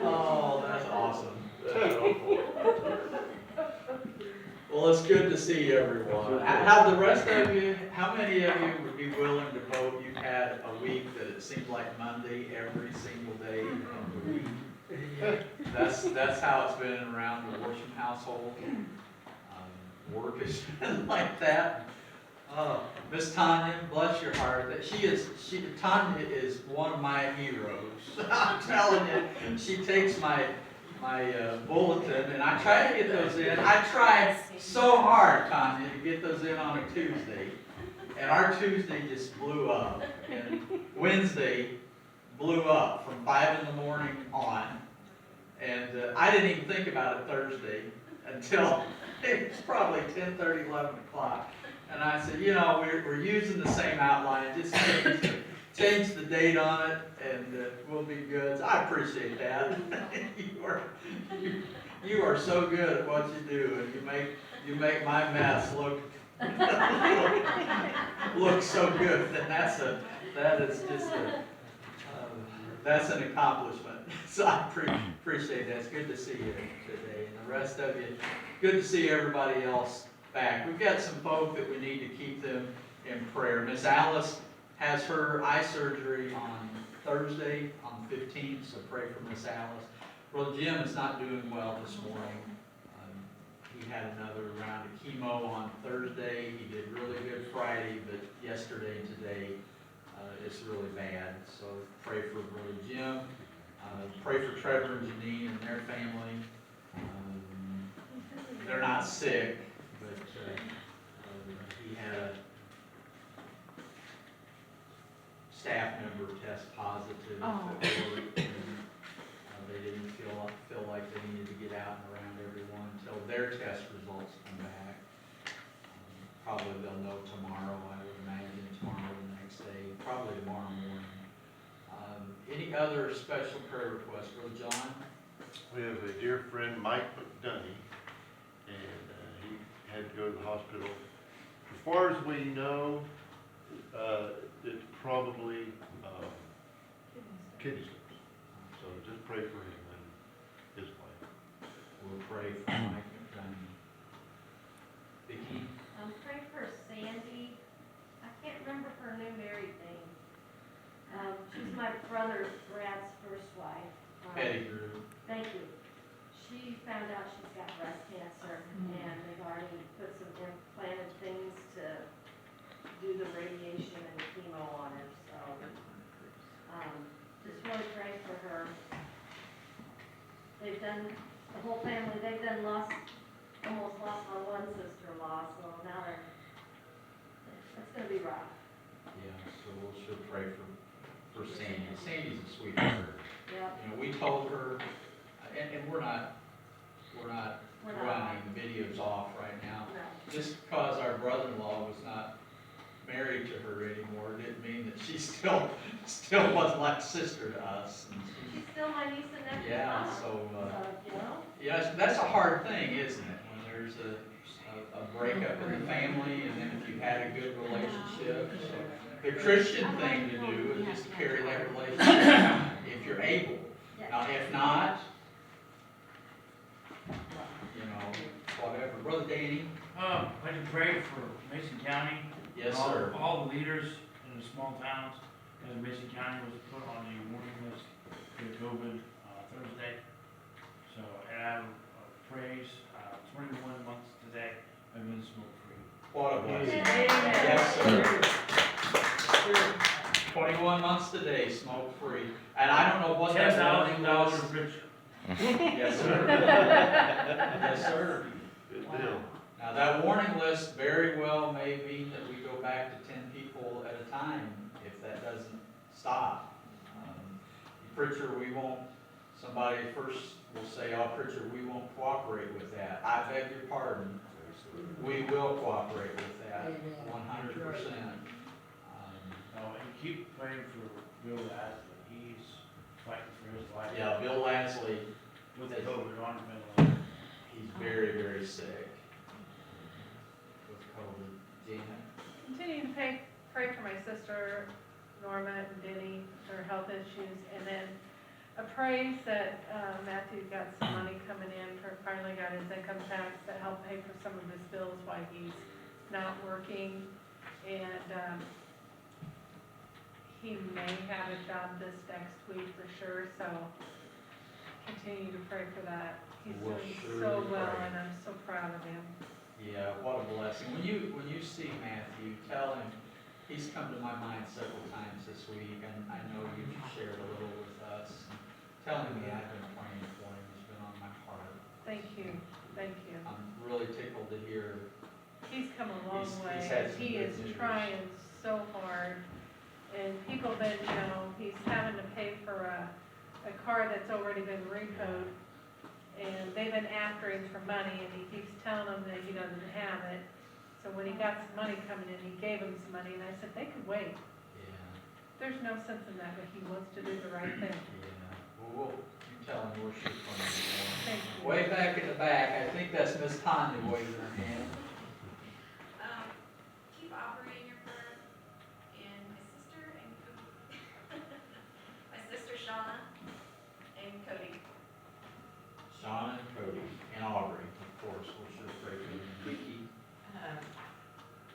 Oh, that's awesome. That's so cool. Well, it's good to see everyone. How the rest of you, how many of you would be willing to vote you've had a week that it seemed like Monday every single day of the week? That's how it's been around the Worsham household. Work has been like that. Miss Tanya, bless your heart, Tanya is one of my heroes. I'm telling you, she takes my bulletin, and I try to get those in. I try so hard, Tanya, to get those in on a Tuesday, and our Tuesday just blew up, and Wednesday blew up from 5 in the morning on, and I didn't even think about it Thursday until it was probably 10:30, 11 o'clock. And I said, you know, we're using the same outline, just change the date on it, and we'll be good. So I appreciate that. you are so good at what you do, and you make my mess look look so good. And that's an accomplishment. So I appreciate that. It's good to see you today, and the rest of you. Good to see everybody else back. We've got some folk that we need to keep them in prayer. Miss Alice has her eye surgery on Thursday, on the 15th, so pray for Miss Alice. Well, Jim is not doing well this morning. He had another round of chemo on Thursday. He did really good Friday, but yesterday and today it's really bad. So pray for Brother Jim. Pray for Trevor and Janine and their family. They're not sick, but he had a staff member test positive at work. They didn't feel like they needed to get out and around everyone until their test results come back. Probably they'll know tomorrow, I would imagine, tomorrow or the next day, probably tomorrow morning. Any other special prayer requests, Brother John? We have a dear friend, Mike McDonough, and he had to go to the hospital. As far as we know, it's probably kidney stones. So just pray for him and his wife. We'll pray for Mike McDonough. Vicki? Pray for Sandy. I can't remember her new married name. She's my brother Brad's first wife. Pettigrew. Thank you. She found out she's got breast cancer, and they've already put some implanted things to do the radiation and chemo on her. So just really pray for her. They've done, the whole family, they've done almost lost my one sister-in-law, so now it's going to be rough. Yeah, so we'll sure pray for Sandy. Sandy's a sweetheart. Yep. You know, we told her, and we're not running the videos off right now. No. Just because our brother-in-law was not married to her anymore didn't mean that she still wasn't like sister to us. And She's still my niece and nephew. yeah, so you know. yeah, that's a hard thing, isn't it? When there's a breakup in the family, and then if you had a good relationship. So the Christian thing to do is just carry that relationship if you're able. Now, if not, you know, whatever. Brother Danny? I can pray for Mason County. Yes, and sir. All the leaders in the small towns, as Mason County was put on the warning list for COVID Thursday. So, and I praise 21 months today, I've been smoke-free. What a blessing. Amen. Yes, sir. 21 months today, smoke-free. And I don't know what that warning was. $10,000 richer. Yes, sir. Yes, sir. Good deal. Now, that warning list very well may mean that we go back to 10 people at a time if that doesn't stop. Preacher, we won't, somebody first will say, oh, preacher, we won't cooperate with that. I beg your pardon. We will cooperate with that, 100%. And keep praying for Bill Lasley. He's fighting for his life. Yeah, Bill Lansley, With the COVID on the ventilator. he's very, very sick with COVID. Gina? Continue to pray pray for my sister Norma and Denny, their health issues, and then a praise that Matthew got some money coming in for, finally got his income tax to help pay for some of his bills while he's not working. And he may have a job this next week for sure, so continue to pray for that. He's We'll doing surely so well, pray. and I'm so proud of him. Yeah, what a blessing. When you see Matthew, tell him, he's come to my mind several times this week, and I know you've shared a little with us. Tell him I've been praying for him, he's been on my heart. Thank you, thank you. I'm really tickled to hear. He's come a long He's way. had some He good is news. trying so hard. And people that, he's having to pay for a car that's already been repoed. And they've been after him for money, and he keeps telling them that he doesn't have it. So when he got some money coming in, he gave him some money, and I said, they could wait. Yeah, There's no sense in that, but he wants to do the right thing. yeah. Well, you tell him we're shooting for him. Thank you. Way back in the back, I think that's Miss Tanya waving her hand. Keep Aubrey in your prayer, and my sister Shauna, and Cody. Sean and Cody and Aubrey, of course, we'll sure pray for you. Vicki,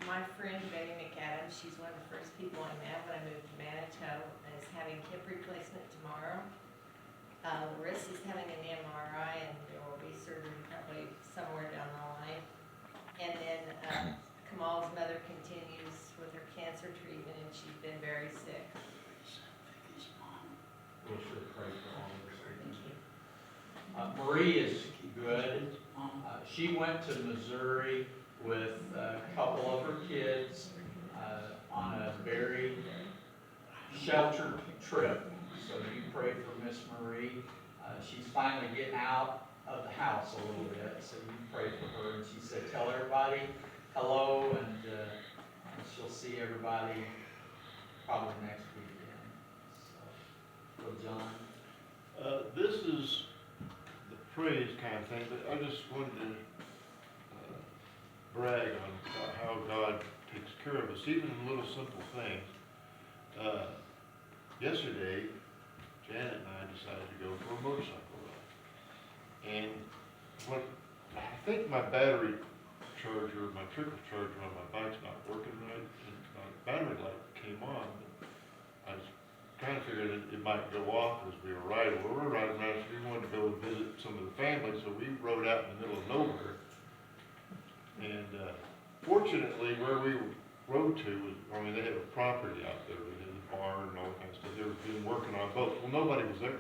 My friend Betty McAdams, she's one of the first people I met when I moved to Manitou, is having hip replacement tomorrow. Larissa's having an MRI, and there will be surgery probably somewhere down the line. And then Kamal's mother continues with her cancer treatment, and she's been very sick. we'll sure pray for all of us. Thank you. Marie is good. She went to Missouri with a couple of her kids on a very sheltered trip. So you pray for Miss Marie. She's finally getting out of the house a little bit, so you pray for her. And she said, tell everybody hello, and she'll see everybody probably next weekend. So, John. This is the praise kind of thing, but I just wanted to brag on how God takes care of us, even in little simple things. Yesterday, Janet and I decided to go for a motorcycle ride. And when, I think my battery charger, my trickle charger on my bike's not working right, and my battery light came on, but I was trying to figure that it might go off as we were riding. Well, we were riding around, so we wanted to go visit some of the family, so we rode out in the middle of nowhere. And fortunately, where we rode to was, they have a property out there, they had a barn and all that kind of stuff. They were been working on boats. Well, nobody was there.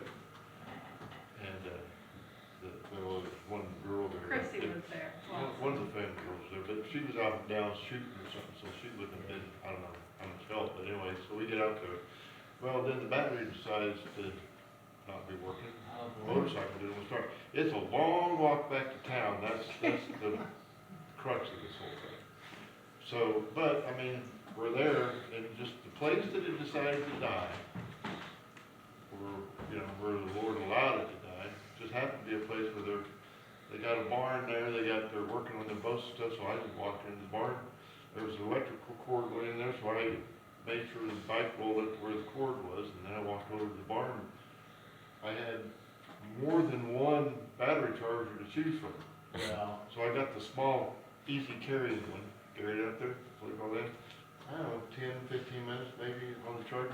And there was one girl there. Chrissy was there. One of the family girls there, but she was out down shooting or something, so she wouldn't have been, I don't know how much help, but anyway, so we get out there. Well, then the battery decides to not be working. Motorcycle didn't start. It's a long walk back to town. That's the crux of this whole thing. So, but, we're there, and just the place that it decided to die, where the Lord allowed it to die, just happened to be a place where they got a barn there, they're working on their boats and stuff, so I just walked into the barn. There was an electrical cord laying there, so I made sure the bike rolled up to where the cord was, and then I walked over to the barn. I had more than one battery charger to choose from. Well, So I got the small, easy carrying one, carried it up there, plug all in. I don't know, 10, 15 minutes maybe on the charger.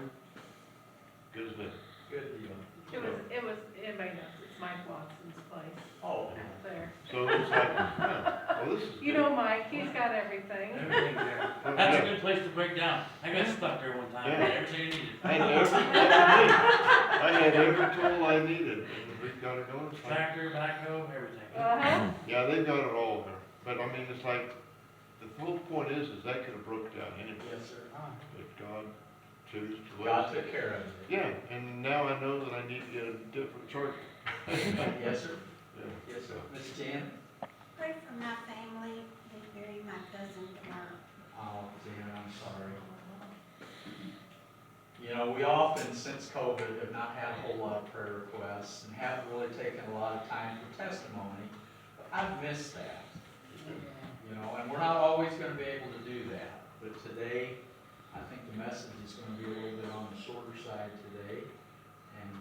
Good as new. good deal. Everybody knows, it's Mike Watson's place Oh, out there. So it's like, well, this is You good. know Mike, he's got everything. Everything's there. Well, That's yeah. a good place to break down. I got stuck there one time, Yeah. everything I needed. I had every tool I needed, and we got it going. It's like- Tractor, backhoe, everything. Uh-huh. Yeah, they've got it all there. But it's like, the whole point is that could have broke down anyway. yes, sir. But God chose to let God us. took care of it. Yeah, and now I know that I need to get a different charger. Yes, sir. Yeah. Yes, sir. Miss Jan? Pray for my family. They bury my cousin tomorrow. Oh, Jan, I'm sorry. We often, since COVID, have not had a whole lot of prayer requests and haven't really taken a lot of time for testimony. But I've missed that. And we're not always gonna be able to do that. But today, I think the message is gonna be a little bit on the shorter side today. And,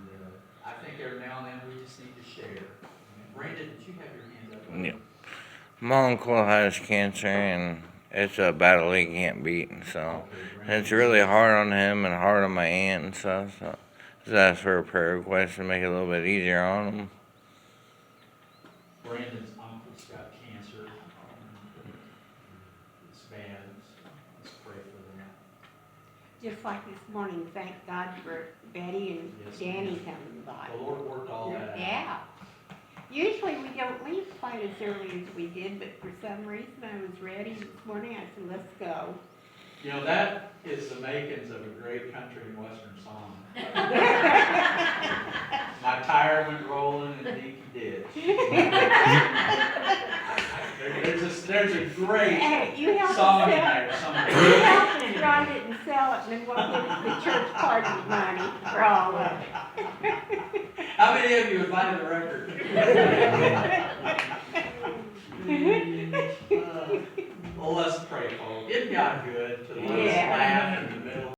I think every now and then we just need to share. Brandon, did you have your hand up? Yeah. My uncle has cancer and it's a battle he can't beat, so Okay, Brandon. it's really hard on him and hard on my aunt and stuff, so just ask for a prayer request to make it a little bit easier on him. Brandon's uncle's got cancer. It's bad, so let's pray for them. Just like this morning, thank God for Betty and Yes, Danny ma'am. coming by. The Lord worked all that out. Yeah. Usually we don't leave quite as early as we did, but for some reason I was ready this morning. I said, let's go. You know, that is the makings of a great country and western song. My tire went rolling in a leaky ditch. There's a great Hey, you help song us in sell, there you somewhere. help us write it and sell it, and then we'll give it the church party money for all of it. How many of you would buy the record? Well, let's pray, folks. Isn't God good?